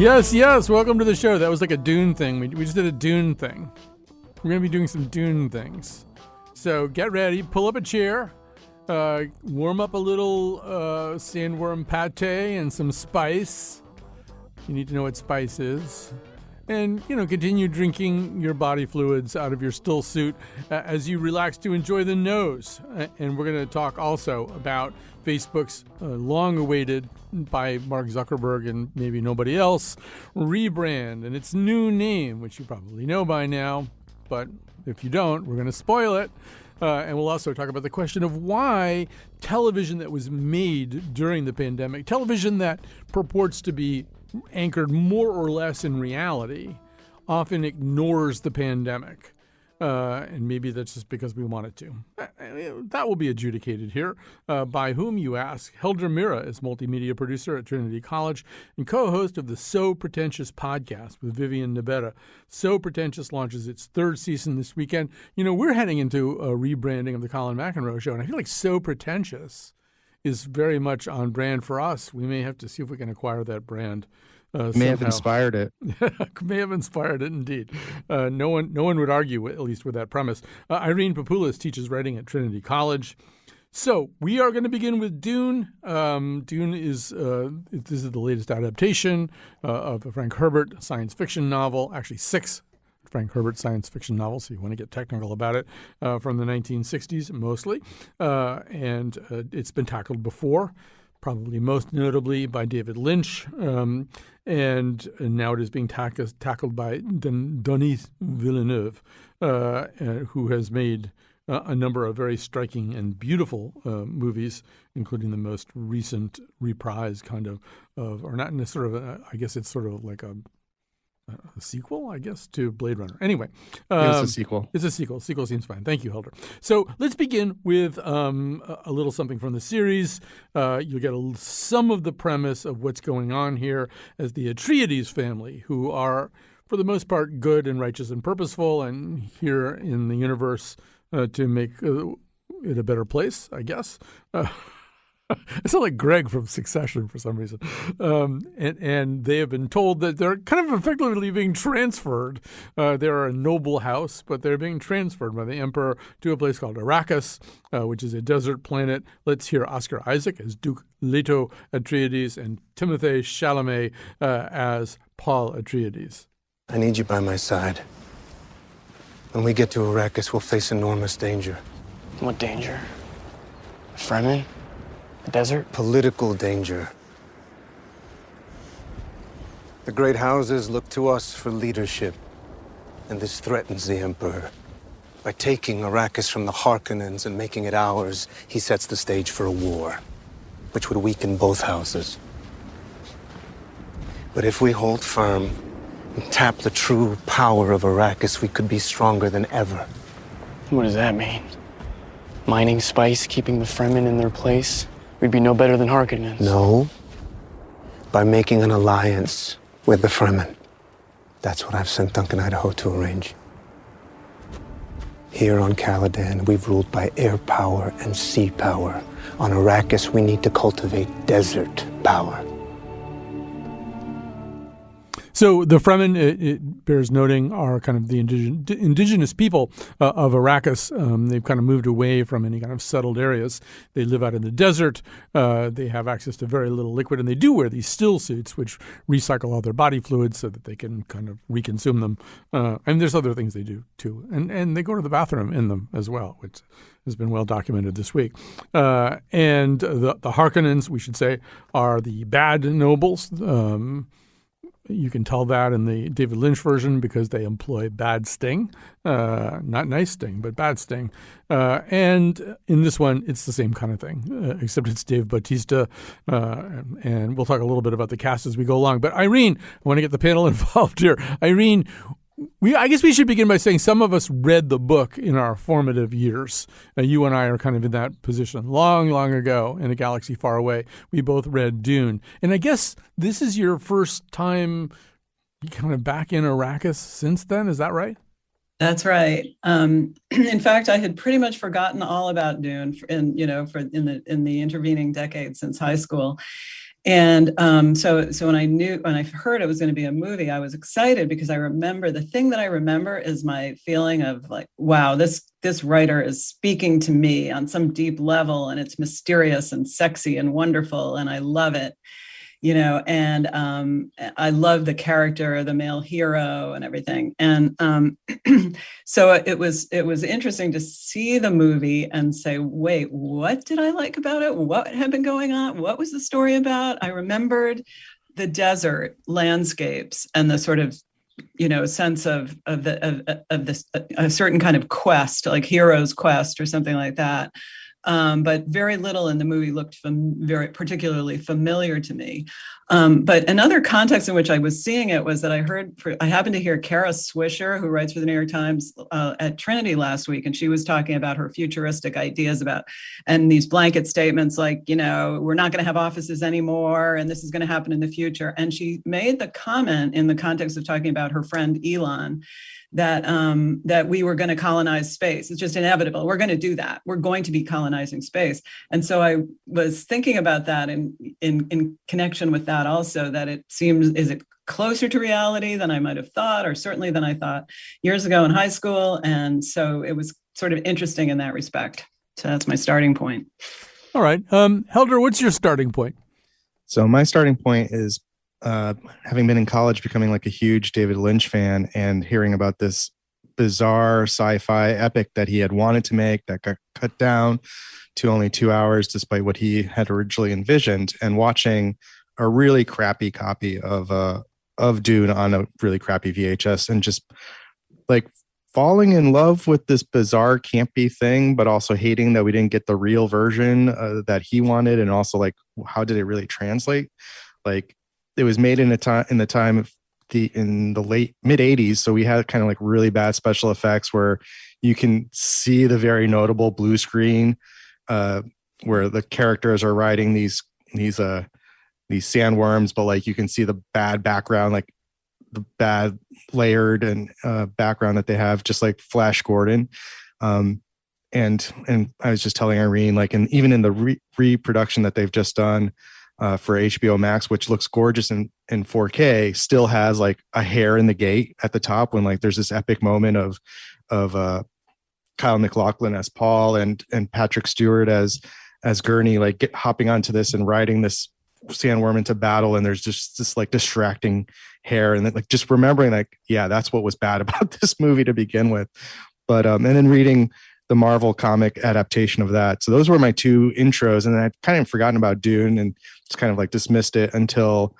Yes, yes. Welcome to the show. That was like a Dune thing. We just did a Dune thing. We're going to be doing some Dune things. So get ready. Pull up a chair. Warm up a little sandworm pate and some spice. You need to know what spice is. And, continue drinking your body fluids out of your still suit as you relax to enjoy the nose. And we're going to talk also about Facebook's long-awaited, by Mark Zuckerberg and maybe nobody else, rebrand and its new name, which you probably know by now. But if you don't, we're going to spoil it. And we'll also talk about the question of why television that was made during the pandemic, television that purports to be anchored more or less in reality, often ignores the pandemic. And maybe that's just because we want it to. That will be adjudicated here. By whom, you ask? Helder Mira is multimedia producer at Trinity College and co-host of the So Pretentious podcast with Vivian Nibera. So Pretentious launches its third season this weekend. We're heading into a rebranding of the Colin McEnroe show, and I feel like So Pretentious is very much on brand for us. We may have to see if we can acquire that brand. May have inspired it. May have inspired it, indeed. No one would argue, at least with that premise. Irene Papoulis teaches writing at Trinity College. So we are going to begin with Dune. Dune is this is the latest adaptation of a Frank Herbert science fiction novel, actually 6 Frank Herbert science fiction novels, so you want to get technical about it, from the 1960s mostly. And it's been tackled before, probably most notably by David Lynch, and now it is being tackled by Denis Villeneuve, who has made a number of very striking and beautiful movies, including the most recent reprise or not necessarily, I guess it's sort of like a sequel, I guess, to Blade Runner. Anyway. It's a sequel. It's a sequel. Sequel seems fine. Thank you, Helder. So let's begin with a little something from the series. You'll get some of the premise of what's going on here as the Atreides family, who are, for the most part, good and righteous and purposeful, and here in the universe to make it a better place, I guess. I sound like Greg from Succession for some reason. And they have been told that they're kind of effectively being transferred. They're a noble house, but they're being transferred by the emperor to a place called Arrakis, which is a desert planet. Let's hear Oscar Isaac as Duke Leto Atreides and Timothée Chalamet as Paul Atreides. I need you by my side. When we get to Arrakis, we'll face enormous danger. What danger? Fremen? The desert? Political danger. The great houses look to us for leadership, and this threatens the Emperor. By taking Arrakis from the Harkonnens and making it ours, he sets the stage for a war, which would weaken both houses. But if we hold firm and tap the true power of Arrakis, we could be stronger than ever. What does that mean? Mining spice, keeping the Fremen in their place? We'd be no better than Harkonnens. No. By making an alliance with the Fremen. That's what I've sent Duncan Idaho to arrange. Here on Caladan, we've ruled by air power and sea power. On Arrakis, we need to cultivate desert power. So the Fremen, it bears noting, are kind of the indigenous people of Arrakis. They've kind of moved away from any kind of settled areas. They live out in the desert. They have access to very little liquid, and they do wear these still suits, which recycle all their body fluids so that they can kind of reconsume them. And there's other things they do, too. And they go to the bathroom in them as well, which has been well documented this week. And the Harkonnens, we should say, are the bad nobles. You can tell that in the David Lynch version because they employ bad sting, not nice sting, but bad sting. And in this one, it's the same kind of thing, except it's Dave Bautista. And we'll talk a little bit about the cast as we go along. But Irene, I want to get the panel involved here. Irene, I guess we should begin by saying some of us read the book in our formative years. You and I are kind of in that position. Long, long ago in a galaxy far away, we both read Dune. And I guess this is your first time kind of back in Arrakis since then. Is that right? That's right. In fact, I had pretty much forgotten all about Dune in the intervening decades since high school. And so when I heard it was going to be a movie, I was excited because I remember the thing that I remember is my feeling of like, wow, this writer is speaking to me on some deep level, and it's mysterious and sexy and wonderful, and I love it. And I love the character, the male hero, and everything. And so it was interesting to see the movie and say, wait, what did I like about it? What had been going on? What was the story about? I remembered the desert landscapes and the sort of sense of this a certain kind of quest, like hero's quest or something like that. But very little in the movie looked very particularly familiar to me. But another context in which I was seeing it was that I happened to hear Kara Swisher, who writes for the New York Times, at Trinity last week, and she was talking about her futuristic ideas and these blanket statements like, we're not going to have offices anymore, and this is going to happen in the future. And she made the comment in the context of talking about her friend Elon, that we were going to colonize space. It's just inevitable. We're going to do that. We're going to be colonizing space. And so I was thinking about that in connection with that also, that it seems, is it closer to reality than I might have thought, or certainly than I thought years ago in high school. And so it was sort of interesting in that respect. So that's my starting point. All right. Helder, what's your starting point? So my starting point is having been in college, becoming like a huge David Lynch fan and hearing about this bizarre sci-fi epic that he had wanted to make that got cut down to only 2 hours, despite what he had originally envisioned, and watching a really crappy copy of Dune on a really crappy VHS, and just like falling in love with this bizarre campy thing, but also hating that we didn't get the real version that he wanted, and also like, how did it really translate? Like, it was made in the time of in the late mid 80s. So we had kind of like really bad special effects where you can see the very notable blue screen where the characters are riding these sandworms, but like you can see the bad background, like the bad layered and background that they have, just like Flash Gordon. And I was just telling Irene, like, and even in the reproduction that they've just done for HBO Max, which looks gorgeous in 4K, still has like a hair in the gate at the top when like there's this epic moment of Kyle MacLachlan as Paul and Patrick Stewart as Gurney, like hopping onto this and riding this sandworm into battle, and there's just this like distracting hair, and then, like, just remembering like, yeah, that's what was bad about this movie to begin with. But and then reading the Marvel comic adaptation of that. So those were my two intros, and then I'd kind of forgotten about Dune and just kind of like dismissed it until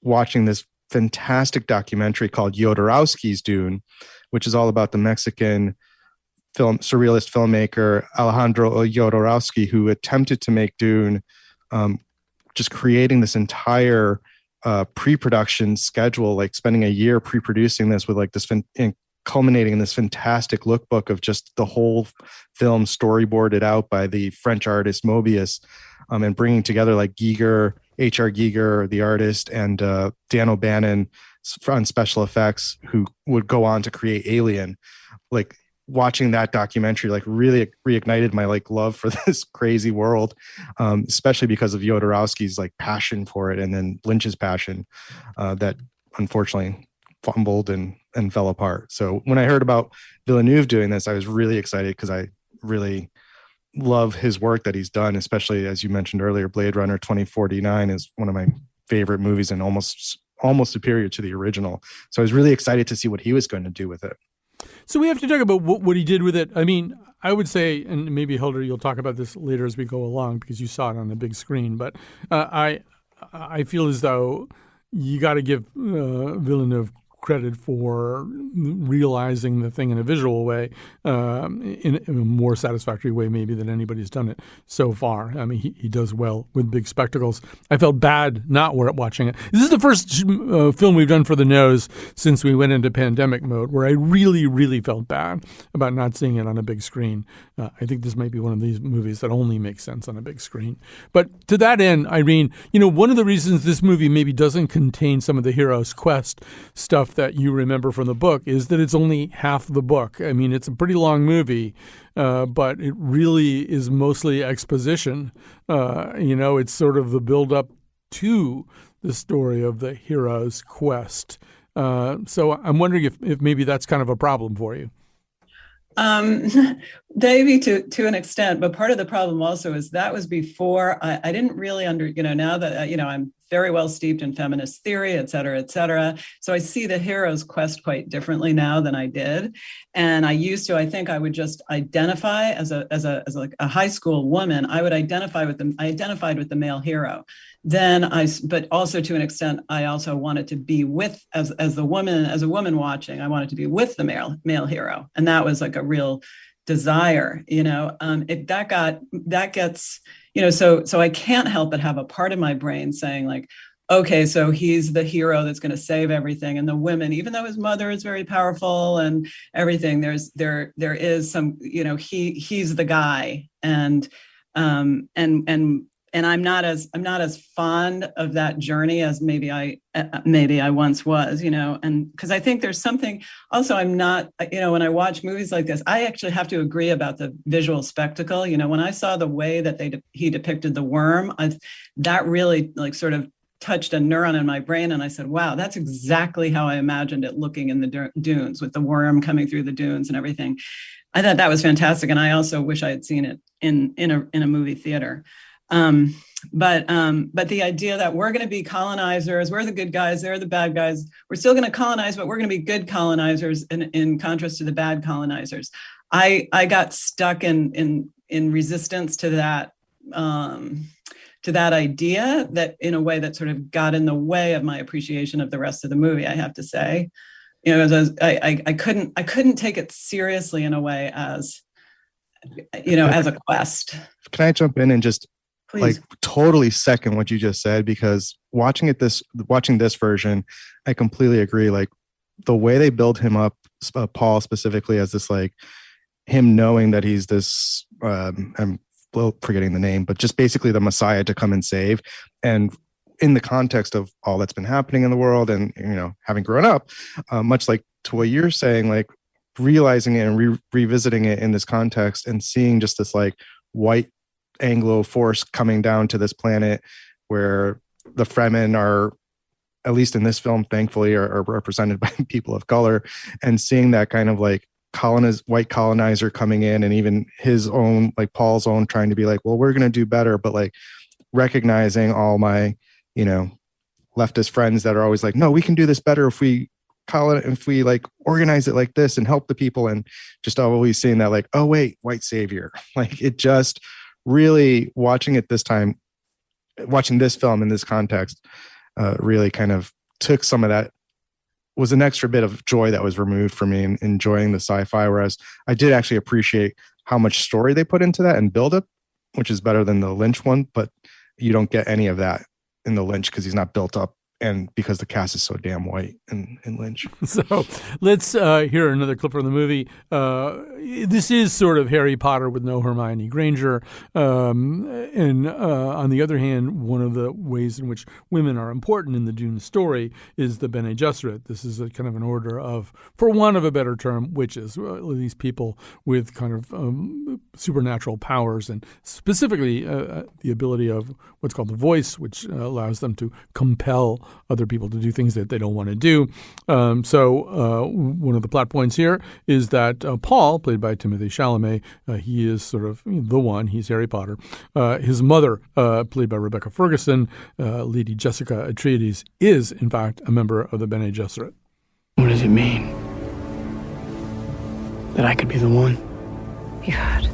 watching this fantastic documentary called Jodorowsky's Dune, which is all about the Mexican surrealist filmmaker Alejandro Jodorowsky, who attempted to make Dune, just creating this entire pre-production schedule, like spending a year pre-producing this with like this culminating in this fantastic lookbook of just the whole film storyboarded out by the French artist Mobius, and bringing together like H.R. Giger, the artist, and Dan O'Bannon on special effects, who would go on to create Alien. Like, watching that documentary like really reignited my like love for this crazy world, especially because of Jodorowsky's like passion for it, and then Lynch's passion that unfortunately fumbled and fell apart. So when I heard about Villeneuve doing this, I was really excited because I really love his work that he's done, especially as you mentioned earlier, Blade Runner 2049 is one of my favorite movies and almost superior to the original. So I was really excited to see what he was going to do with it. So we have to talk about what he did with it. I mean, I would say, and maybe Helder, you'll talk about this later as we go along because you saw it on the big screen, but I feel as though you got to give Villeneuve credit for realizing the thing in a visual way, in a more satisfactory way maybe than anybody's done it so far. I mean, he does well with big spectacles. I felt bad not watching it. This is the first film we've done for the nose since we went into pandemic mode where I really, really felt bad about not seeing it on a big screen. I think this might be one of these movies that only makes sense on a big screen. But to that end, Irene, one of the reasons this movie maybe doesn't contain some of the hero's quest stuff that you remember from the book is that it's only half the book. I mean, it's a pretty long movie, but it really is mostly exposition. It's sort of the build-up to the story of the hero's quest. So I'm wondering if maybe that's kind of a problem for you. Maybe to an extent, but part of the problem also is that was before I didn't really now that, I'm very well steeped in feminist theory, et cetera, et cetera. So I see the hero's quest quite differently now than I did. And I think I would just identify as a high school woman, I identified with the male hero. But also to an extent, I also wanted to be with, as a woman watching, I wanted to be with the male hero. And that was like a real desire, that gets, so I can't help but have a part of my brain saying like, okay, so he's the hero that's going to save everything. And the women, even though his mother is very powerful and everything, there is some, he's the guy. And I'm not as fond of that journey as maybe I once was, and because I think there's something also I'm not, when I watch movies like this, I actually have to agree about the visual spectacle. When I saw the way that he depicted the worm, that really like sort of touched a neuron in my brain. And I said, wow, that's exactly how I imagined it looking in the dunes with the worm coming through the dunes and everything. I thought that was fantastic. And I also wish I had seen it in a movie theater. But the idea that we're going to be colonizers, we're the good guys, they're the bad guys. We're still going to colonize, but we're going to be good colonizers in contrast to the bad colonizers. I got stuck in resistance to that idea, that in a way that sort of got in the way of my appreciation of the rest of the movie, I have to say. I couldn't take it seriously in a way as a quest. Can I jump in and just Please. Like totally second what you just said? Because watching this version, I completely agree. Like the way they build him up, Paul specifically, as this, like him knowing that he's this, I'm forgetting the name, but just basically the Messiah to come and save. And in the context of all that's been happening in the world and, having grown up, much like to what you're saying, like realizing it and revisiting it in this context and seeing just this like white Anglo force coming down to this planet where the Fremen are, at least in this film, thankfully, are represented by people of color, and seeing that kind of like white colonizer coming in, and even his own, like Paul's own, trying to be like, well, we're going to do better, but like recognizing all my, leftist friends that are always like, no, we can do this better if we like organize it like this and help the people, and just always seeing that like, oh wait, white savior. Like it just really, watching this film in this context, really kind of took some of that, was an extra bit of joy that was removed from me in enjoying the sci-fi. Whereas I did actually appreciate how much story they put into that and build up, which is better than the Lynch one, but you don't get any of that in the Lynch because he's not built up, and because the cast is so damn white in Lynch. So let's hear another clip from the movie. This is sort of Harry Potter with no Hermione Granger. And on the other hand, one of the ways in which women are important in the Dune story is the Bene Gesserit. This is a kind of an order of, for want of a better term, witches, these people with kind of supernatural powers, and specifically the ability of what's called the voice, which allows them to compel other people to do things that they don't want to do. So one of the plot points here is that Paul, played by Timothée Chalamet, he is sort of the one. He's Harry Potter. His mother, played by Rebecca Ferguson, Lady Jessica Atreides, is in fact a member of the Bene Gesserit. What does it mean? That I could be the one? You heard.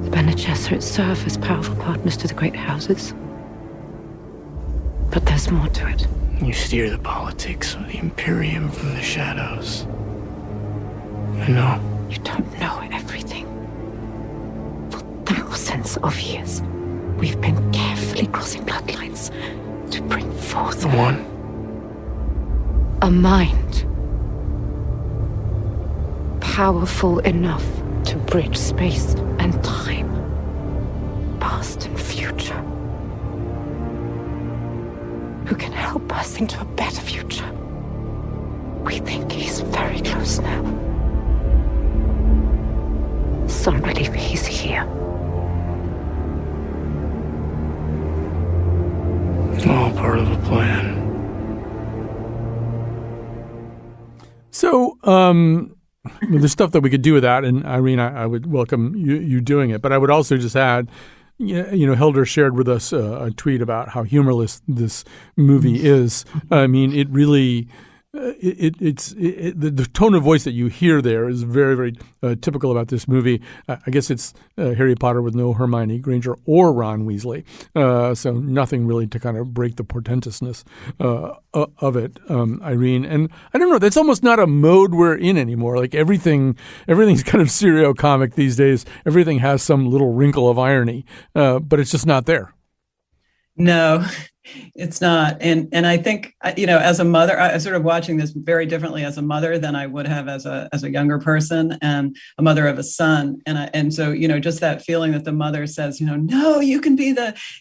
The Bene Gesserit serve as powerful partners to the great houses. But there's more to it. You steer the politics of the Imperium from the shadows. I know. You don't know everything. For thousands of years, we've been carefully crossing bloodlines to bring forth The one? a mind powerful enough to bridge space and time, past and future, who can help us into a better future. We think he's very close now. Some believe he's here. plan. So, there's stuff that we could do with that, and Irene, I would welcome you doing it. But I would also just add, Helder shared with us a tweet about how humorless this movie is. I mean, it really, the tone of voice that you hear there is very, very typical about this movie. I guess it's Harry Potter with no Hermione Granger or Ron Weasley, so nothing really to kind of break the portentousness of it, Irene. And I don't know, that's almost not a mode we're in anymore. Like everything's kind of serio-comic these days. Everything has some little wrinkle of irony, but it's just not there. No, it's not. And I think, as a mother, I'm sort of watching this very differently as a mother than I would have as a younger person and a mother of a son. And so, just that feeling that the mother says, no, you can be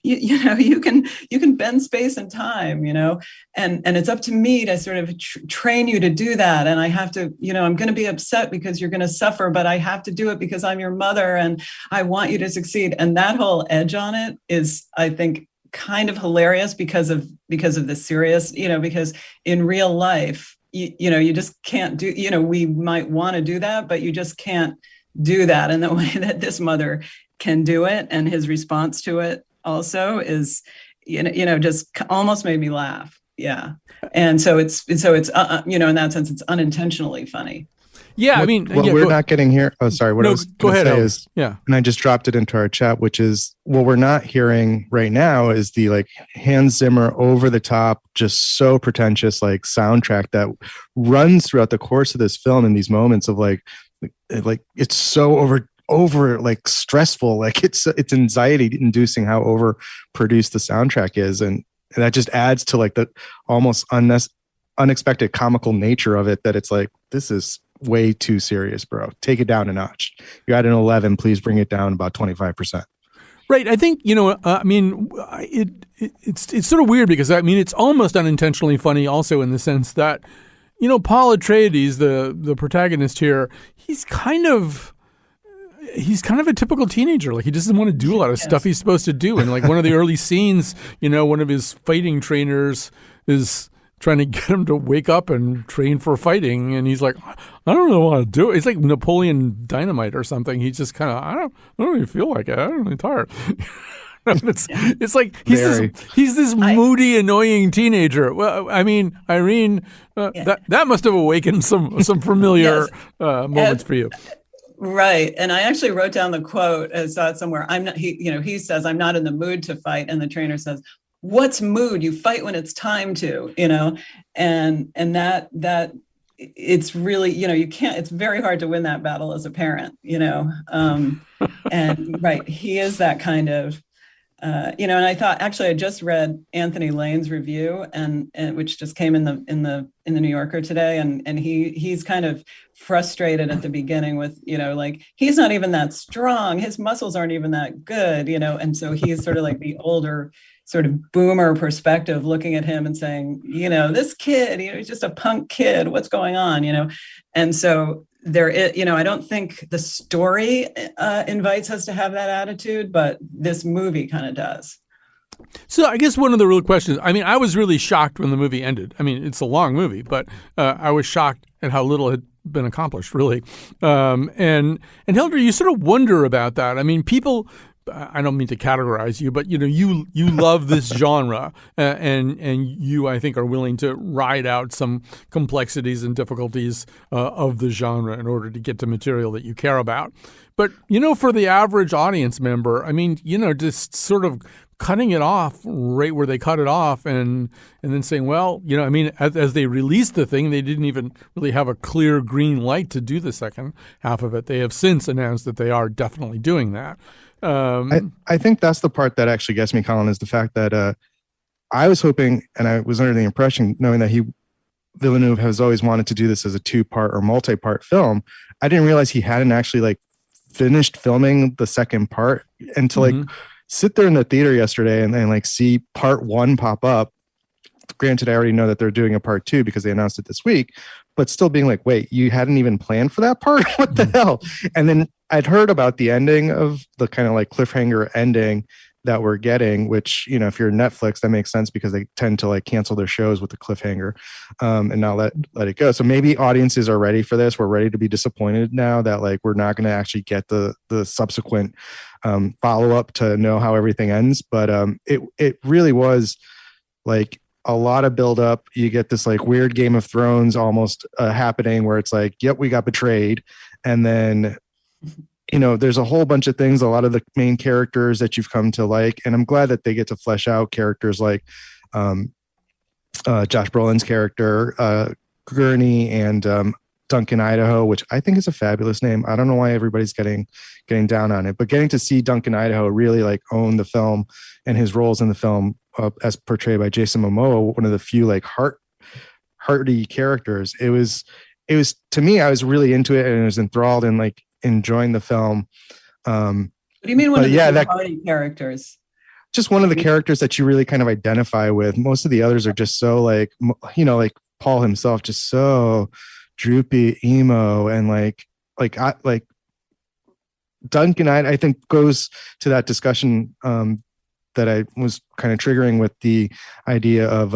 you can bend space and time, and it's up to me to sort of train you to do that. And I have to, I'm going to be upset because you're going to suffer, but I have to do it because I'm your mother and I want you to succeed. And that whole edge on it is, I think, kind of hilarious because of the serious, because in real life, you just can't do, we might want to do that, but you just can't do that in the way that this mother can do it. And his response to it also is, just almost made me laugh. Yeah. And so it's in that sense, it's unintentionally funny. Yeah, what we're not getting here. Oh, sorry. What I was going to say is, and I just dropped it into our chat, which is what we're not hearing right now is the Hans Zimmer over the top, just so pretentious soundtrack that runs throughout the course of this film in these moments of it's so over stressful, it's anxiety inducing how overproduced the soundtrack is, and that just adds to the almost unexpected comical nature of it. That it's this is way too serious, bro. Take it down a notch. You're at an 11. Please bring it down about 25%. Right. I think, it's sort of weird because, it's almost unintentionally funny also in the sense that, Paul Atreides, the protagonist here, he's kind of a typical teenager. He doesn't want to do a lot of stuff he's supposed to do. And one of the early scenes, one of his fighting trainers is trying to get him to wake up and train for fighting. And he's like, I don't know what to do. It's like Napoleon Dynamite or something. He's just kind of, I don't really feel like it. I'm really tired. It's like he's this moody, annoying teenager. Well, Irene, that must have awakened some familiar moments for you. Right. And I actually wrote down the quote. I saw it somewhere. He says, I'm not in the mood to fight. And the trainer says, what's mood? You fight when it's time to, and that it's really, you can't, it's very hard to win that battle as a parent, and right. He is that kind of, and I thought, actually, I just read Anthony Lane's review and which just came in the New Yorker today. And he's kind of frustrated at the beginning with, he's not even that strong. His muscles aren't even that good, and so he's sort of the older sort of boomer perspective looking at him and saying, this kid, he's just a punk kid. What's going on? And so there is, I don't think the story invites us to have that attitude, but this movie kind of does. So I guess one of the real questions, I was really shocked when the movie ended. It's a long movie, but I was shocked at how little had been accomplished, really. And Helder, you sort of wonder about that. People, I don't mean to categorize you, but you love this genre, and you, I think, are willing to ride out some complexities and difficulties of the genre in order to get to material that you care about. But for the average audience member, just sort of cutting it off right where they cut it off, and then saying, well, as they released the thing, they didn't even really have a clear green light to do the second half of it. They have since announced that they are definitely doing that. I think that's the part that actually gets me, Colin, is the fact that I was hoping, and I was under the impression, knowing that Villeneuve has always wanted to do this as a 2-part or multi-part film. I didn't realize he hadn't actually finished filming the second part, and to sit there in the theater yesterday and see part 1 pop up. Granted, I already know that they're doing a part 2 because they announced it this week, but still being like, wait, you hadn't even planned for that part? What the hell? And then I'd heard about the ending of the kind of like cliffhanger ending that we're getting, which, you know, if you're Netflix, that makes sense because they tend to like cancel their shows with the cliffhanger and not let it go. So maybe audiences are ready for this. We're ready to be disappointed now that like we're not going to actually get the subsequent follow-up to know how everything ends. But it really was like a lot of build up. You get this like weird Game of Thrones almost happening where it's like, yep, we got betrayed. And then, you know, there's a whole bunch of things, a lot of the main characters that you've come to like, and I'm glad that they get to flesh out characters like Josh Brolin's character, Gurney, and Duncan Idaho, which I think is a fabulous name. I don't know why everybody's getting down on it, but getting to see Duncan Idaho really like own the film and his roles in the film as portrayed by Jason Momoa, one of the few like hearty characters. It was to me, I was really into it and I was enthralled and like enjoying the film. What do you mean one of the hearty characters? Just one of the characters that you really kind of identify with. Most of the others are just so like, you know, like Paul himself, just so droopy, emo, and like Duncan, I think goes to that discussion that I was kind of triggering with the idea of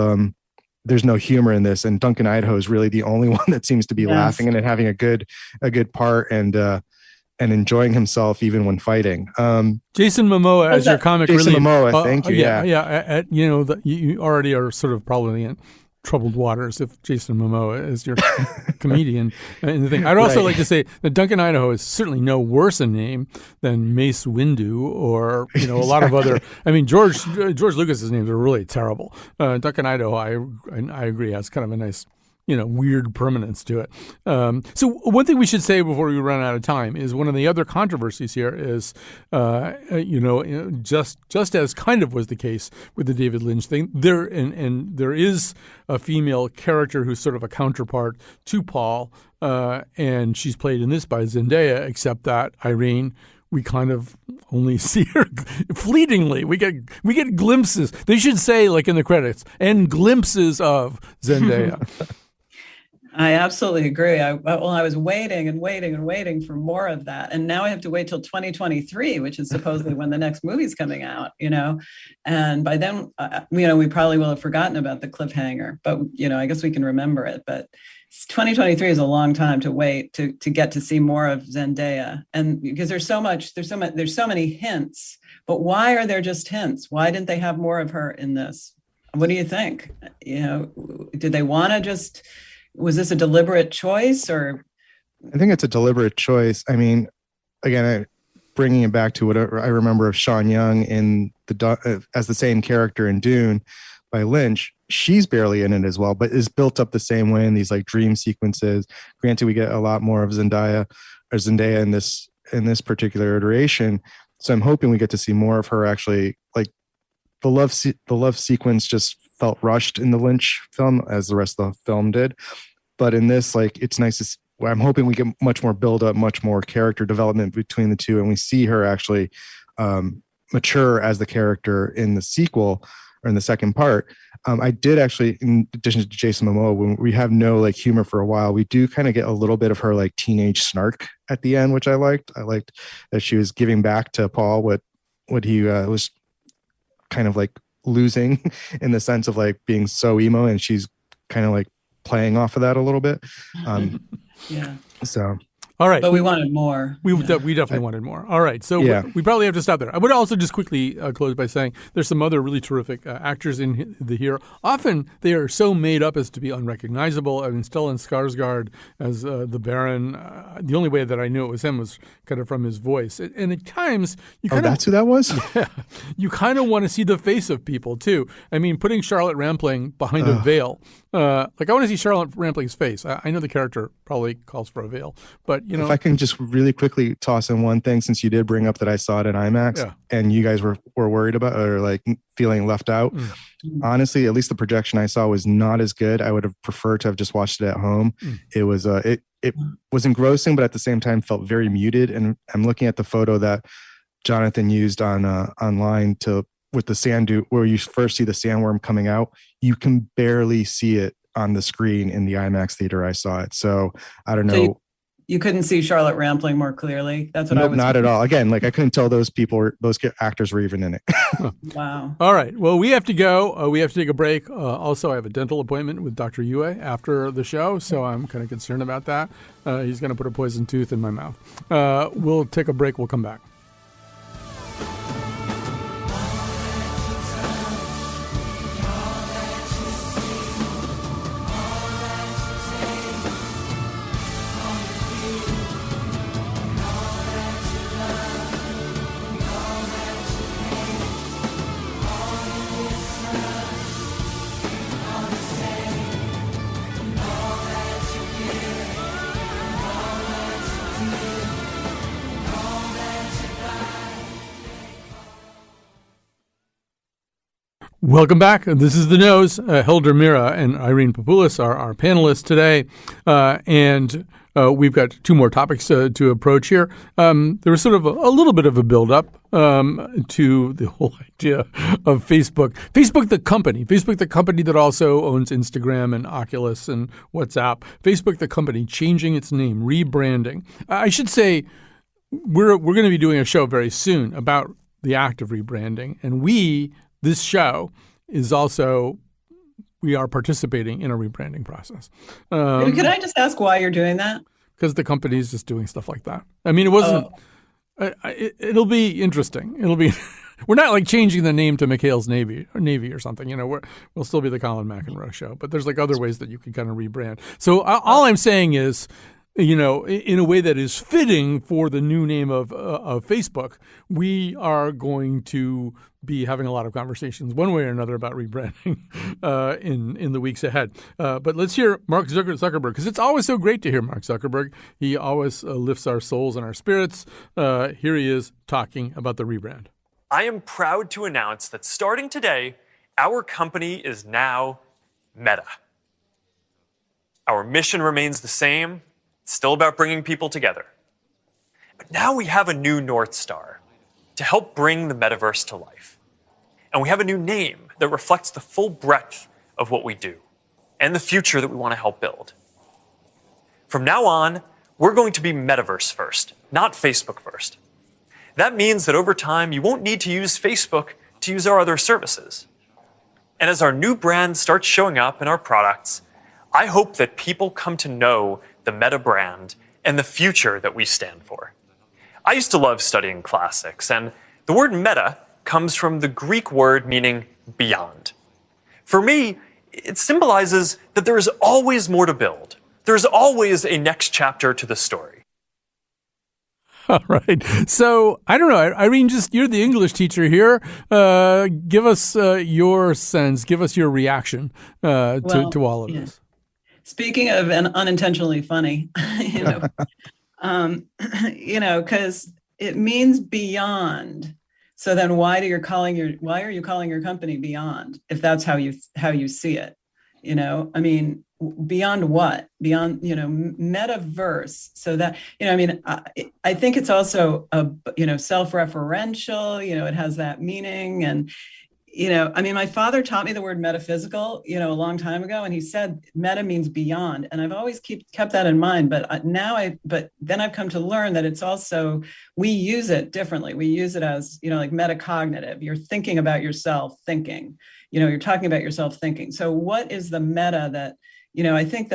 there's no humor in this, and Duncan Idaho is really the only one that seems to be laughing and having a good part and enjoying himself even when fighting. Jason Momoa as your comic relief. Jason Momoa, thank you. Yeah. You know, you already are sort of probably in troubled waters if Jason Momoa is your comedian in the thing. I'd also like to say that Duncan Idaho is certainly no worse a name than Mace Windu or, you know, a lot of other. I mean, George Lucas's names are really terrible. Duncan Idaho, I agree, has kind of a nice, you know, weird permanence to it. So one thing we should say before we run out of time is one of the other controversies here is, you know, just as kind of was the case with the David Lynch thing, there is a female character who's sort of a counterpart to Paul, and she's played in this by Zendaya, except that Irene, we kind of only see her fleetingly. We get glimpses. They should say, like in the credits, and glimpses of Zendaya. I absolutely agree. I was waiting and waiting and waiting for more of that. And now I have to wait till 2023, which is supposedly when the next movie's coming out, you know. And by then, you know, we probably will have forgotten about the cliffhanger, but, you know, I guess we can remember it. But 2023 is a long time to wait to get to see more of Zendaya. And because there's so many hints, but why are there just hints? Why didn't they have more of her in this? What do you think? You know, did they want to just... Was this a deliberate choice, or? I think it's a deliberate choice. I mean, again, bringing it back to what I remember of Sean Young in as the same character in Dune by Lynch. She's barely in it as well, but is built up the same way in these like dream sequences. Granted, we get a lot more of Zendaya in this particular iteration. So I'm hoping we get to see more of her actually. Like the love sequence just felt rushed in the Lynch film, as the rest of the film did. But in this, like, it's nice to see, I'm hoping we get much more build up, much more character development between the two. And we see her actually mature as the character in the sequel or in the second part. I did actually, in addition to Jason Momoa, when we have no like humor for a while, we do kind of get a little bit of her like teenage snark at the end, which I liked. I liked that she was giving back to Paul what he was kind of like losing in the sense of like being so emo, and she's kind of like playing off of that a little bit. Yeah. So. All right. But we wanted more. We definitely wanted more. All right. So we probably have to stop there. I would also just quickly close by saying there's some other really terrific actors in here. Often they are so made up as to be unrecognizable. I mean, Stellan Skarsgård as the Baron. The only way that I knew it was him was kind of from his voice. And at times you kind of... that's who that was? Yeah. You kind of want to see the face of people too. I mean, putting Charlotte Rampling behind a veil. Like I want to see Charlotte Rampling's face. I know the character probably calls for a veil, but you know, if I can just really quickly toss in one thing, since you did bring up that I saw it in IMAX and you guys were worried about or like feeling left out. Honestly, at least the projection I saw was not as good. I would have preferred to have just watched it at home. It was it was engrossing, but at the same time felt very muted. And I'm looking at the photo that Jonathan used on online with the sand dune, where you first see the sandworm coming out. You can barely see it on the screen in the IMAX theater I saw it. So I don't know. So you couldn't see Charlotte Rampling more clearly. That's what I Nope, was. not at all. Again, like I couldn't tell those actors were even in it. Wow. All right. Well, we have to go. We have to take a break. Also, I have a dental appointment with Dr. Yue after the show, so I'm kind of concerned about that. He's going to put a poison tooth in my mouth. We'll take a break. We'll come back. Welcome back. This is The Nose. Hildur Mira and Irene Papoulis are our panelists today. And we've got two more topics to approach here. There was sort of a little bit of a buildup to the whole idea of Facebook. Facebook, the company that also owns Instagram and Oculus and WhatsApp. Facebook, the company, changing its name, rebranding. I should say we're going to be doing a show very soon about the act of rebranding. And this show is also, we are participating in a rebranding process. Could I just ask why you're doing that? Because the company is just doing stuff like that. I mean, it wasn't, it'll be interesting. We're not like changing the name to McHale's Navy or something. You know, we'll still be the Colin McEnroe show, but there's like other ways that you can kind of rebrand. So all I'm saying is, you know, in a way that is fitting for the new name of Facebook, we are going to be having a lot of conversations one way or another about rebranding in the weeks ahead. But let's hear Mark Zuckerberg, because it's always so great to hear Mark Zuckerberg. He always lifts our souls and our spirits. Here he is talking about the rebrand. I am proud to announce that starting today, our company is now Meta. Our mission remains the same. It's still about bringing people together. But now we have a new North Star to help bring the metaverse to life. And we have a new name that reflects the full breadth of what we do and the future that we want to help build. From now on, we're going to be metaverse first, not Facebook first. That means that over time, you won't need to use Facebook to use our other services. And as our new brand starts showing up in our products, I hope that people come to know the Meta brand and the future that we stand for. I used to love studying classics, and the word meta comes from the Greek word meaning beyond. For me, it symbolizes that there is always more to build. There's always a next chapter to the story. All right. So, I don't know, Irene, you're the English teacher here. Give us your sense, give us your reaction to all of this. Speaking of an unintentionally funny, because it means beyond. So then why are you calling your company Beyond if that's how you see it? You know, I mean, beyond what? Beyond, metaverse. So that, I think it's also self-referential, it has that meaning. And, my father taught me the word metaphysical, a long time ago, and he said meta means beyond. And I've always kept that in mind, but then I've come to learn that it's also, we use it differently. We use it as, like metacognitive. You're thinking about yourself thinking, you're talking about yourself thinking. So what is the meta that, I think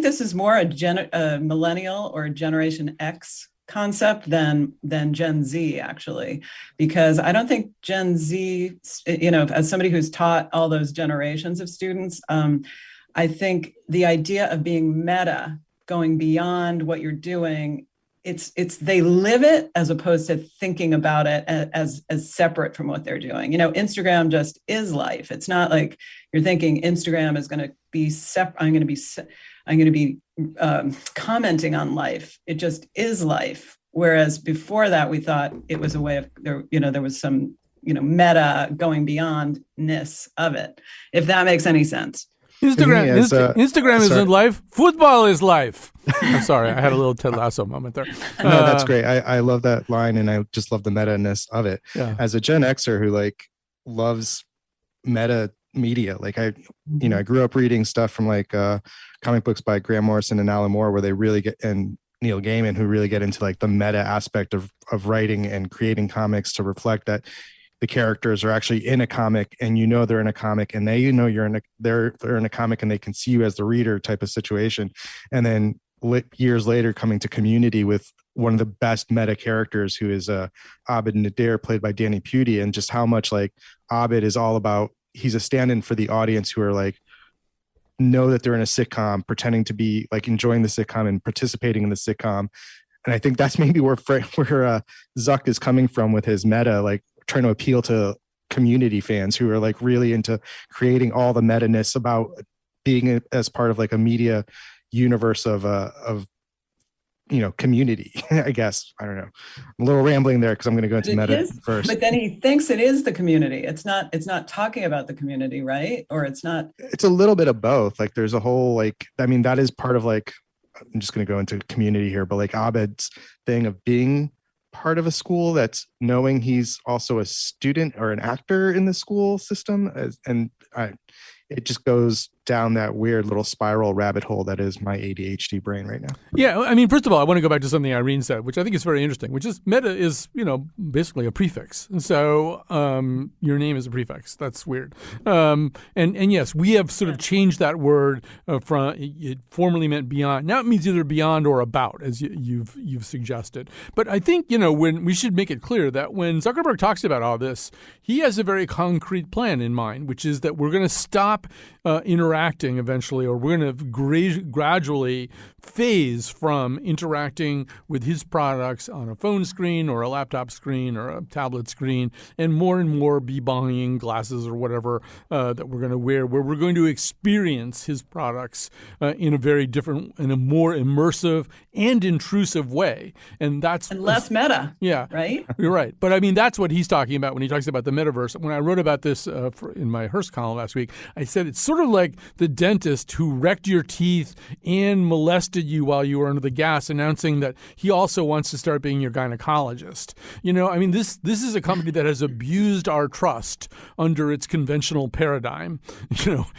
this is more a millennial or a Generation X concept than Gen Z, actually, because I don't think Gen Z, as somebody who's taught all those generations of students, I think the idea of being meta, going beyond what you're doing, it's they live it as opposed to thinking about it as separate from what they're doing. Instagram just is life. It's not like you're thinking Instagram is going to be I'm going to be commenting on life. It just is life. Whereas before that, we thought it was a way of there was some meta going beyondness of it. If that makes any sense. Instagram isn't life. Football is life. I'm sorry. I had a little Ted Lasso moment there. No, that's great. I love that line, and I just love the meta-ness of it. Yeah. As a Gen Xer who loves meta media. Like I grew up reading stuff from like comic books by Grant Morrison and Alan Moore, where they really get, and Neil Gaiman, who really get into like the meta aspect of writing and creating comics to reflect that the characters are actually in a comic, and they're in a comic, and they're in a comic, and they can see you as the reader type of situation. And then years later, coming to Community with one of the best meta characters, who is Abed Nadir, played by Danny Pudi, and just how much like Abed is all about. He's a stand-in for the audience who are like, know that they're in a sitcom, pretending to be like enjoying the sitcom and participating in the sitcom. And I think that's maybe where Zuck is coming from with his meta, like trying to appeal to Community fans who are like really into creating all the meta-ness about being as part of like a media universe of Community. I guess, I don't know, I'm a little rambling there because I'm going to go into meta first. But then he thinks it is the community. It's not talking about the community, right? Or it's a little bit of both. Like there's a whole, like, I mean, that is part of like, I'm just going to go into Community here, but like Abed's thing of being part of a school, that's knowing he's also a student or an actor in the school system. It just goes down that weird little spiral rabbit hole that is my ADHD brain right now. Yeah, I mean, first of all, I want to go back to something Irene said, which I think is very interesting, which is meta is, basically a prefix. And so your name is a prefix. That's weird. And yes, we have sort of changed that word from it formerly meant beyond. Now it means either beyond or about, as you've suggested. But I think, when we should make it clear that when Zuckerberg talks about all this, he has a very concrete plan in mind, which is that we're going to stop interacting eventually, or we're going to gradually phase from interacting with his products on a phone screen or a laptop screen or a tablet screen, and more be buying glasses or whatever that we're going to wear, where we're going to experience his products in a more immersive and intrusive way. And less meta. Yeah. Right? You're right. But I mean, that's what he's talking about when he talks about the metaverse. When I wrote about this in my Hearst column last week, I said it's sort of like the dentist who wrecked your teeth and molested you while you were under the gas, announcing that he also wants to start being your gynecologist. I mean, this is a company that has abused our trust under its conventional paradigm,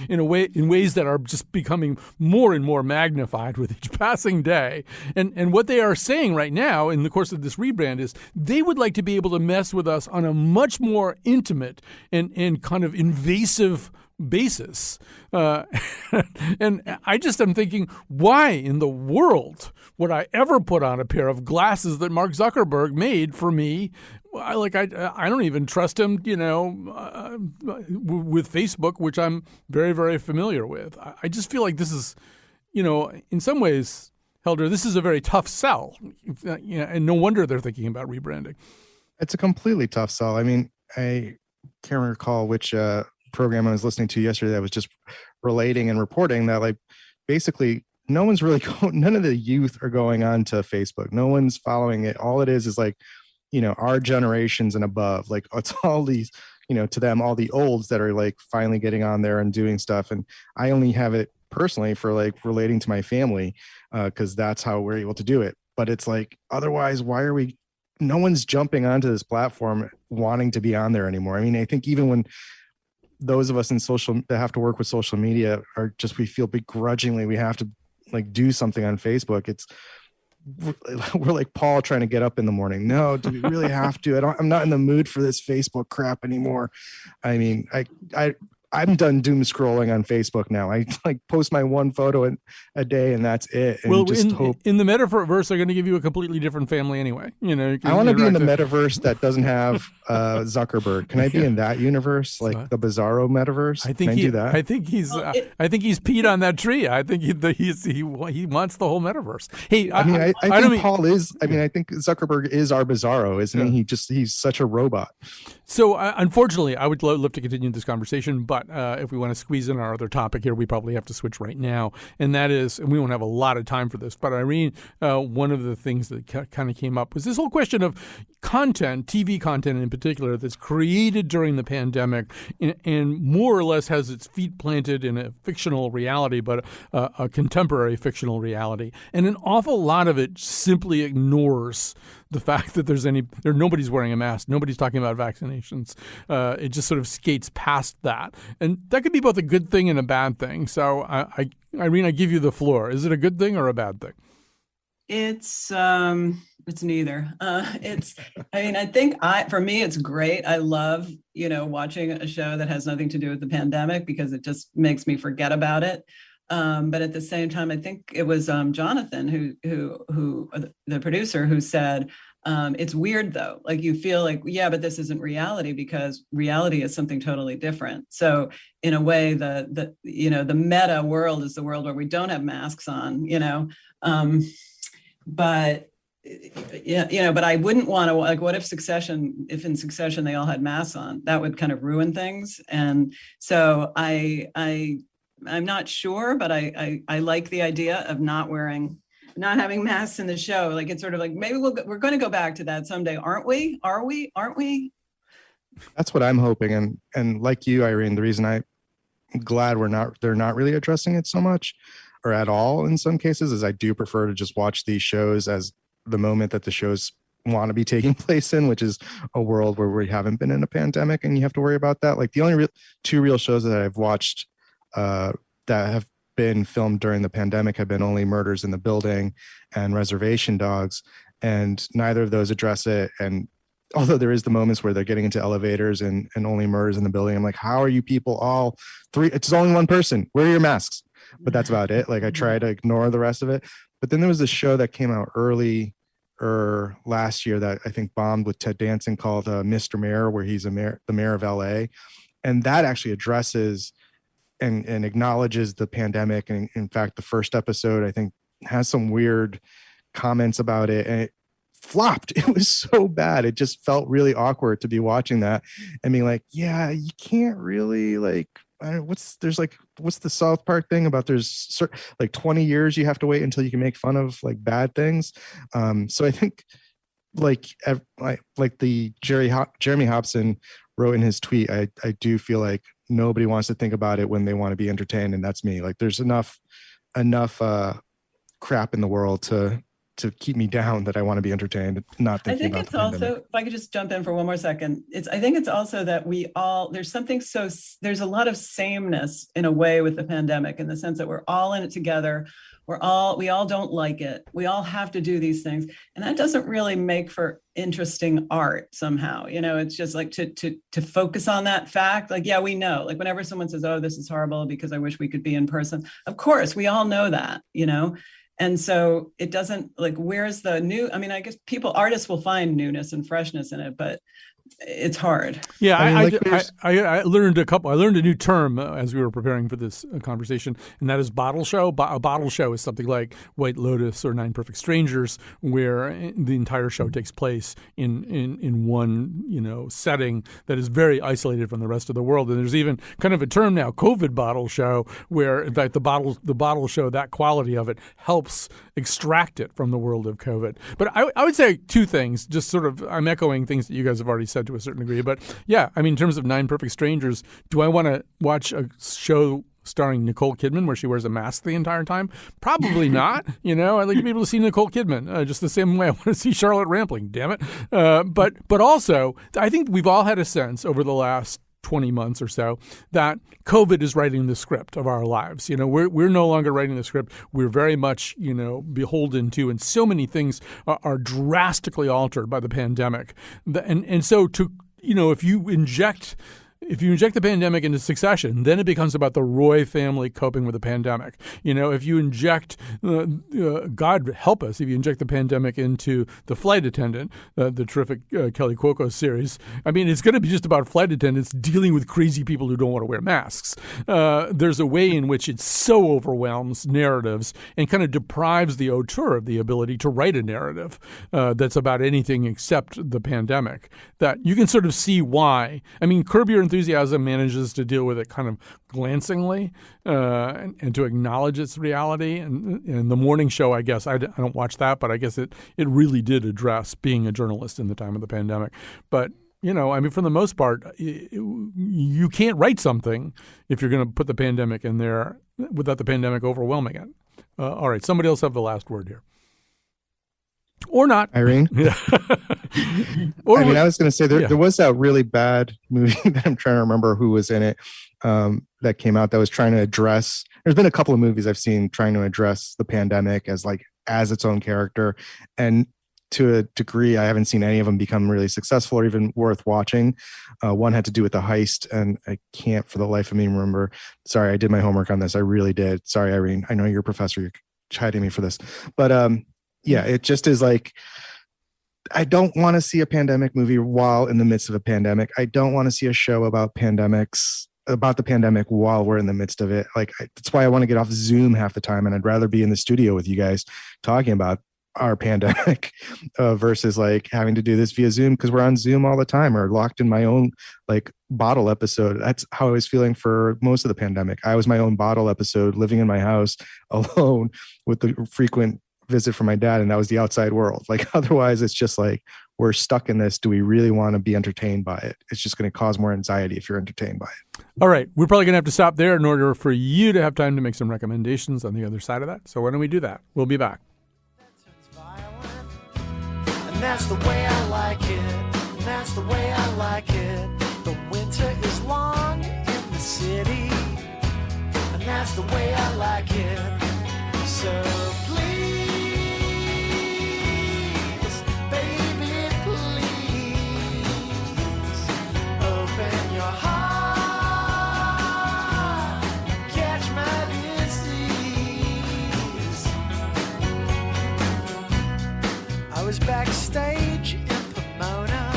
in ways that are just becoming more and more magnified with each passing day. And what they are saying right now in the course of this rebrand is they would like to be able to mess with us on a much more intimate and kind of invasive basis. And I just am thinking, why in the world would I ever put on a pair of glasses that Mark Zuckerberg made for me? I don't even trust him, with Facebook, which I'm very, very familiar with. I just feel like this is, in some ways, Helder, this is a very tough sell. And no wonder they're thinking about rebranding. It's a completely tough sell. I mean, I can't recall which program I was listening to yesterday that was just relating and reporting that, like, basically no one's really none of the youth are going on to Facebook. No one's following it. All it is like, our generations and above. Like, it's all these, to them, all the olds that are like finally getting on there and doing stuff. And I only have it personally for like relating to my family because that's how we're able to do it. But it's like, otherwise, no one's jumping onto this platform wanting to be on there anymore. I mean, I think even when those of us that have to work with social media we feel begrudgingly we have to like do something on Facebook. We're like Paul trying to get up in the morning. No, do we really have to? I'm not in the mood for this Facebook crap anymore. I mean, I'm done doom scrolling on Facebook now. I like post my one photo a day and that's it. And hope in the metaverse, they're going to give you a completely different family anyway. I want to be in the metaverse that doesn't have Zuckerberg. Can I be in that universe, like the Bizarro metaverse? Can I do that? I think he's peed on that tree. I think he wants the whole metaverse. Hey, I think Paul is. I mean, I think Zuckerberg is our Bizarro, isn't he? He's such a robot. So unfortunately, I would love to continue this conversation, but if we want to squeeze in our other topic here, we probably have to switch right now. And that is, and we won't have a lot of time for this, but Irene, one of the things that kind of came up was this whole question of content, TV content in particular, that's created during the pandemic and more or less has its feet planted in a fictional reality, but a contemporary fictional reality. And an awful lot of it simply ignores the fact that nobody's wearing a mask, nobody's talking about vaccinations. It just sort of skates past that. And that could be both a good thing and a bad thing. So, Irene, I give you the floor. Is it a good thing or a bad thing? It's neither. I think for me, it's great. I love, watching a show that has nothing to do with the pandemic because it just makes me forget about it. But at the same time, I think it was Jonathan who the producer, who said, it's weird though. Like you feel like, yeah, but this isn't reality because reality is something totally different. So in a way, the meta world is the world where we don't have masks on, but but I wouldn't want to, like, what if in Succession they all had masks on? That would kind of ruin things. And so I'm not sure, but I like the idea of not having masks in the show. Like, it's sort of like, maybe we're going to go back to that someday, aren't we? Aren't we? That's what I'm hoping. And like you, Irene, the reason I'm glad they're not really addressing it so much or at all in some cases is I do prefer to just watch these shows as the moment that the shows want to be taking place in, which is a world where we haven't been in a pandemic and you have to worry about that. Like the only two real shows that I've watched that have been filmed during the pandemic have been only Murders in the Building and Reservation Dogs, and neither of those address it. And although there is the moments where they're getting into elevators and only Murders in the Building, I'm like, how are you people all three? It's only one person. Where are your masks? But that's about it. Like I try to ignore the rest of it. But then there was this show that came out last year that I think bombed with Ted Danson called Mr. Mayor, where he's the mayor of LA. And that actually addresses and acknowledges the pandemic. And in fact, the first episode, I think, has some weird comments about it. And it flopped. It was so bad. It just felt really awkward to be watching that and being like, yeah, you can't really like, what's the South Park thing about there's like 20 years you have to wait until you can make fun of like bad things. So I think like the Jeremy Hobson wrote in his tweet, I do feel like nobody wants to think about it when they want to be entertained. And that's me. Like there's enough crap in the world to keep me down that I want to be entertained, not thinking about the pandemic. Also, if I could just jump in for one more second, I think it's also that there's a lot of sameness in a way with the pandemic, in the sense that we're all in it together. We all don't like it. We all have to do these things. And that doesn't really make for interesting art somehow. It's just like to focus on that fact. Like, yeah, we know, like whenever someone says, oh, this is horrible because I wish we could be in person. Of course, we all know that, And so it doesn't, like, where's the new, I guess artists will find newness and freshness in it, but it's hard. Yeah, I learned a new term as we were preparing for this conversation, and that is bottle show. A bottle show is something like White Lotus or Nine Perfect Strangers, where the entire show takes place in one setting that is very isolated from the rest of the world. And there's even kind of a term now, COVID bottle show, where in fact the bottle show, that quality of it helps extract it from the world of COVID. But I would say two things. Just sort of, I'm echoing things that you guys have already said to a certain degree. But yeah, in terms of Nine Perfect Strangers, do I want to watch a show starring Nicole Kidman where she wears a mask the entire time? Probably not. I'd like to be able to see Nicole Kidman just the same way I want to see Charlotte Rampling, damn it. But also, I think we've all had a sense over the last 20 months or so that COVID is writing the script of our lives. We're no longer writing the script. We're very much, beholden to, and so many things are drastically altered by the pandemic. And so if you inject the pandemic into Succession, then it becomes about the Roy family coping with the pandemic. If you inject, God help us, if you inject the pandemic into The Flight Attendant, the terrific Kelly Cuoco series, it's going to be just about flight attendants dealing with crazy people who don't want to wear masks. There's a way in which it so overwhelms narratives and kind of deprives the auteur of the ability to write a narrative that's about anything except the pandemic, that you can sort of see why. Curb Your Enthusiasm manages to deal with it kind of glancingly and to acknowledge its reality. And the morning show, I guess, I don't watch that, but I guess it really did address being a journalist in the time of the pandemic. But, for the most part, you can't write something if you're going to put the pandemic in there without the pandemic overwhelming it. All right, somebody else have the last word here. Or not. Irene? Yeah. I was going to say there was that really bad movie that I'm trying to remember who was in it that came out that was trying to address. There's been a couple of movies I've seen trying to address the pandemic as its own character. And to a degree, I haven't seen any of them become really successful or even worth watching. One had to do with the heist, and I can't for the life of me remember. Sorry, I did my homework on this. I really did. Sorry, Irene. I know you're a professor. You're chiding me for this. But it just is like, I don't want to see a pandemic movie while in the midst of a pandemic. I don't want to see a show about the pandemic while we're in the midst of it. That's why I want to get off Zoom half the time, and I'd rather be in the studio with you guys talking about our pandemic versus having to do this via Zoom, because we're on Zoom all the time or locked in my own bottle episode. That's how I was feeling for most of the pandemic. I was my own bottle episode, living in my house alone with the frequent visit from my dad, and that was the outside world. Otherwise it's just we're stuck in this. Do we really want to be entertained by it? It's just going to cause more anxiety if you're entertained by it. All right, we're probably going to have to stop there in order for you to have time to make some recommendations on the other side of that. So why don't we do that? We'll be back. And that's the way I like it. And that's the way I like it. The winter is long in the city. And that's the way I like it. So please, baby, please, open your heart, catch my disease. I was backstage in Pomona,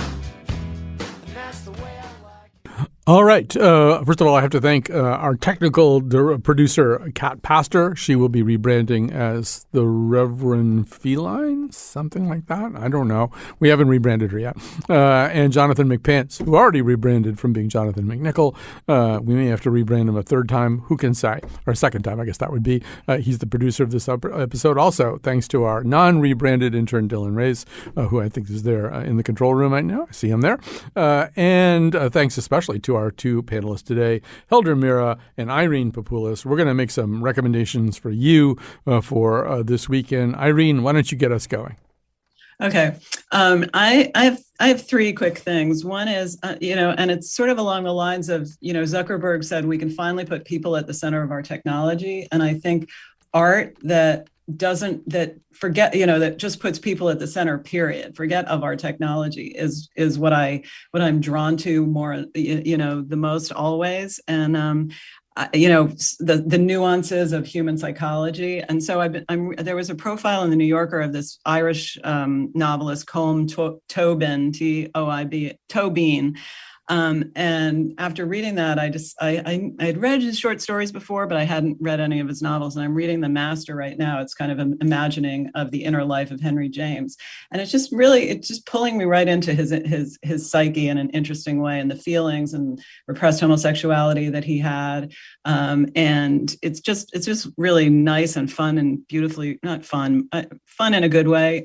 and that's the way I like it. All right. First of all, I have to thank our technical producer, Kat Pastor. She will be rebranding as the Reverend Feline, something like that. I don't know. We haven't rebranded her yet. And Jonathan McPants, who already rebranded from being Jonathan McNichol. We may have to rebrand him a third time. Who can say? Or a second time, I guess that would be. He's the producer of this episode. Also, thanks to our non-rebranded intern, Dylan Reyes, who I think is there in the control room right now. I see him there. And thanks especially to our two panelists today, Helder Mira and Irene Papoulis. We're going to make some recommendations for you for this weekend. Irene, why don't you get us going? Okay. I have three quick things. One is, and it's sort of along the lines of, Zuckerberg said we can finally put people at the center of our technology. And I think art that just puts people at the center, period, forget of our technology is what I'm drawn to more, the most always. And, the nuances of human psychology. And so there was a profile in the New Yorker of this Irish novelist, Colin Tobin, Tobin. And after reading that, I had read his short stories before, but I hadn't read any of his novels. And I'm reading The Master right now. It's kind of an imagining of the inner life of Henry James. And it's just pulling me right into his psyche in an interesting way, and the feelings and repressed homosexuality that he had. And it's just really nice and fun and beautifully, not fun, fun in a good way,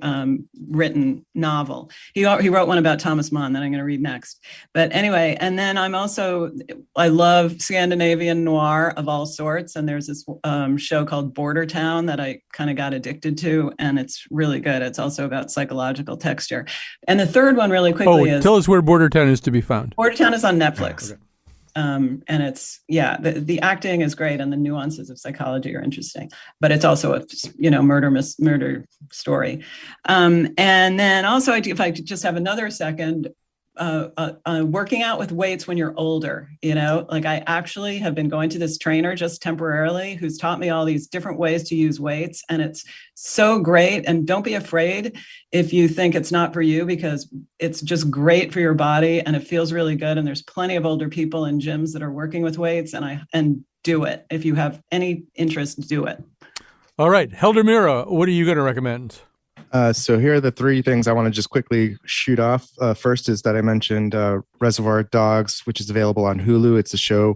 written novel. He wrote one about Thomas Mann that I'm going to read next. But anyway, and then I love Scandinavian noir of all sorts. And there's this show called Border Town that I kind of got addicted to, and it's really good. It's also about psychological texture. And the third one really quickly is... Tell us where Border Town is to be found. Border Town is on Netflix. Okay. And it's, the acting is great and the nuances of psychology are interesting, but it's also a, murder story. And then also, if I could just have another second, working out with weights when you're older, I actually have been going to this trainer just temporarily who's taught me all these different ways to use weights. And it's so great. And don't be afraid if you think it's not for you, because it's just great for your body and it feels really good. And there's plenty of older people in gyms that are working with weights, and do it. If you have any interest, do it. All right. Helder Mira, what are you going to recommend? So here are the three things I want to just quickly shoot off. First is that I mentioned Reservoir Dogs, which is available on Hulu. It's a show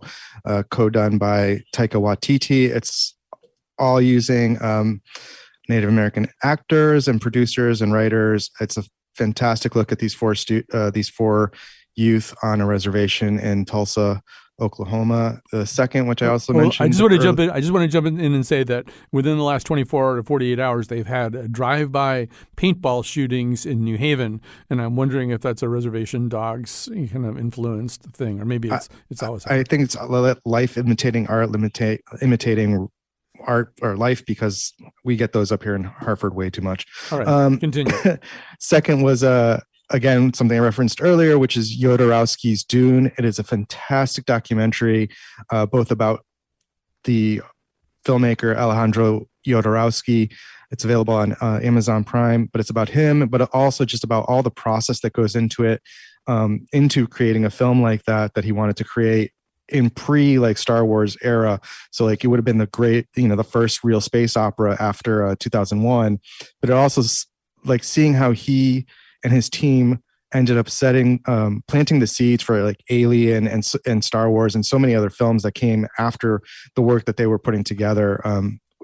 co-done by Taika Waititi. It's all using Native American actors and producers and writers. It's a fantastic look at these four youth on a reservation in Tulsa, Oklahoma. The second, which I also mentioned. I just want to jump in and say that within the last 24 to 48 hours, they've had drive-by paintball shootings in New Haven, and I'm wondering if that's a reservation dogs kind of influenced thing, or maybe it's always. I think it's life imitating art, imitating art or life, because we get those up here in Hartford way too much. All right, continue. Second was again, something I referenced earlier, which is Jodorowsky's Dune. It is a fantastic documentary, both about the filmmaker Alejandro Jodorowsky. It's available on Amazon Prime, but it's about him, but also just about all the process that goes into it, into creating a film like that he wanted to create in Star Wars era. So it would have been the first real space opera after 2001, but it also seeing how he and his team ended up planting the seeds for Alien and Star Wars and so many other films that came after the work that they were putting together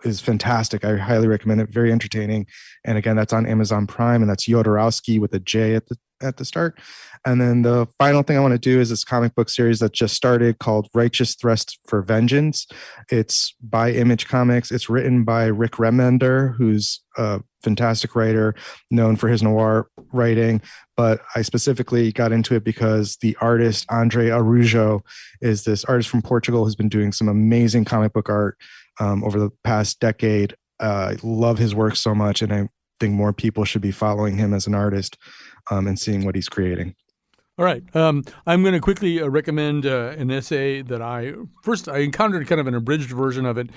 is fantastic. I highly recommend it. Very entertaining. And again, that's on Amazon Prime, and that's Jodorowsky with a J at the start. And then the final thing I want to do is this comic book series that just started called Righteous Thrust for Vengeance. It's by Image Comics. It's written by Rick Remender, who's a fantastic writer known for his noir writing. But I specifically got into it because the artist Andre Araujo is this artist from Portugal who's been doing some amazing comic book art over the past decade. I love his work so much, and I think more people should be following him as an artist and seeing what he's creating. All right. I'm going to quickly recommend an essay that I encountered kind of an abridged version of it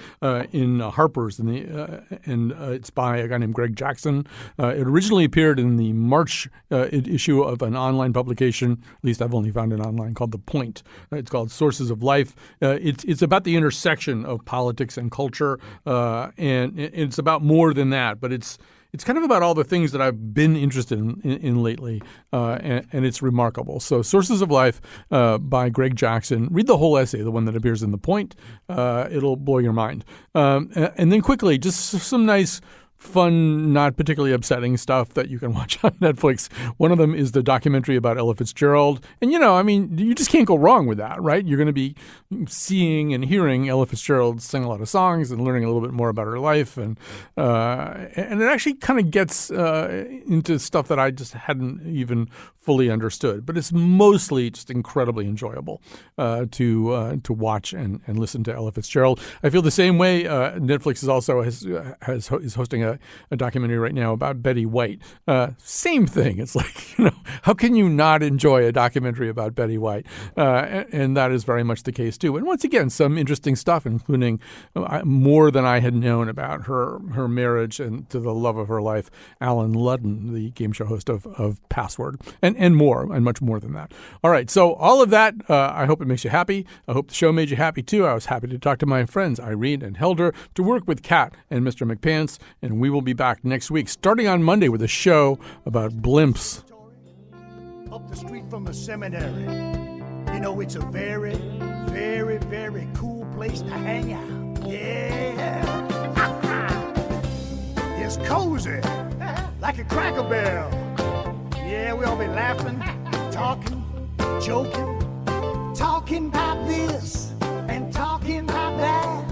in Harper's, and it's by a guy named Greg Jackson. It originally appeared in the March issue of an online publication, at least I've only found it online, called The Point. It's called Sources of Life. It's about the intersection of politics and culture, and it's about more than that, but it's kind of about all the things that I've been interested in lately, and it's remarkable. So Sources of Life by Greg Jackson. Read the whole essay, the one that appears in The Point. It'll blow your mind. And then quickly, just some nice, fun, not particularly upsetting stuff that you can watch on Netflix. One of them is the documentary about Ella Fitzgerald. And, you just can't go wrong with that, right? You're going to be seeing and hearing Ella Fitzgerald sing a lot of songs and learning a little bit more about her life. And it actually kind of gets into stuff that I just hadn't even fully understood. But it's mostly just incredibly enjoyable to watch and listen to Ella Fitzgerald. I feel the same way. Netflix is hosting a documentary right now about Betty White. Same thing. It's how can you not enjoy a documentary about Betty White? And that is very much the case too. And once again, some interesting stuff, including more than I had known about her marriage and to the love of her life, Alan Ludden, the game show host of Password, and more, and much more than that. All right. So all of that, I hope it makes you happy. I hope the show made you happy too. I was happy to talk to my friends, Irene and Helder, to work with Kat and Mr. McPants. And we will be back next week, starting on Monday with a show about blimps. Up the street from the seminary. It's a very, very, very cool place to hang out. Yeah. It's cozy, like a Cracker Barrel. Yeah, we all be laughing, talking, joking, talking about this and talking about that,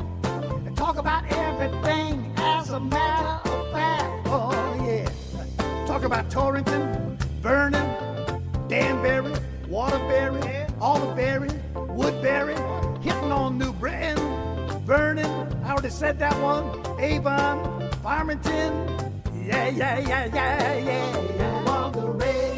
and talk about everything as a matter of fact. Oh, yeah. Talk about Torrington, Vernon, Danbury, Waterbury, Alderberry, Woodbury, hitting on New Britain, Vernon, I already said that one, Avon, Farmington, yeah. On the radio.